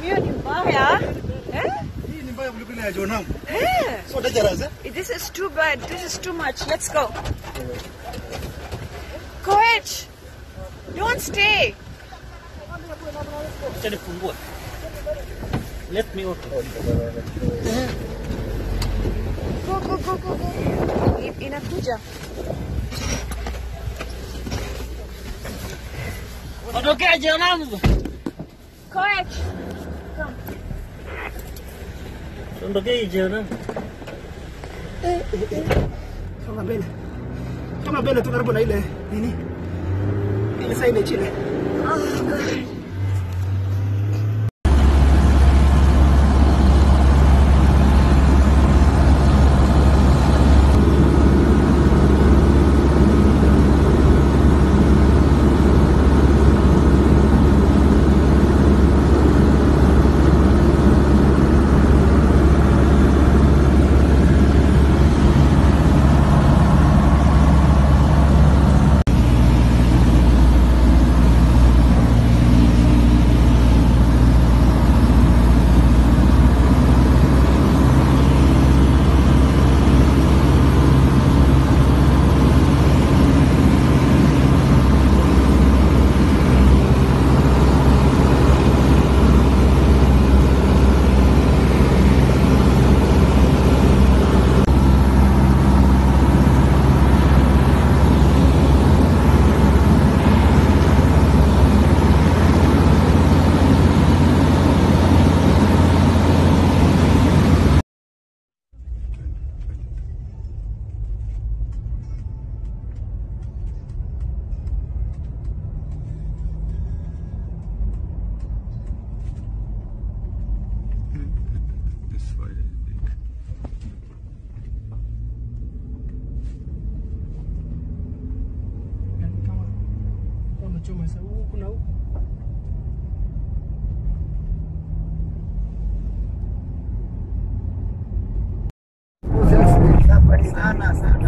Hiyo ni mbaya. Hii ni mbaya kuliko ile ya Jonam. So dangerous, This is too bad. This is too much. Let's go. Coach, don't stay. Let me open. Go. Inakuja. Ondokea Jonam. Coach, come. Ondokea Jonam. Kama mbele tu karibu na ile nini? Ile sasa ile chile. Oh God. Chuma sasa huku na huku. Sana.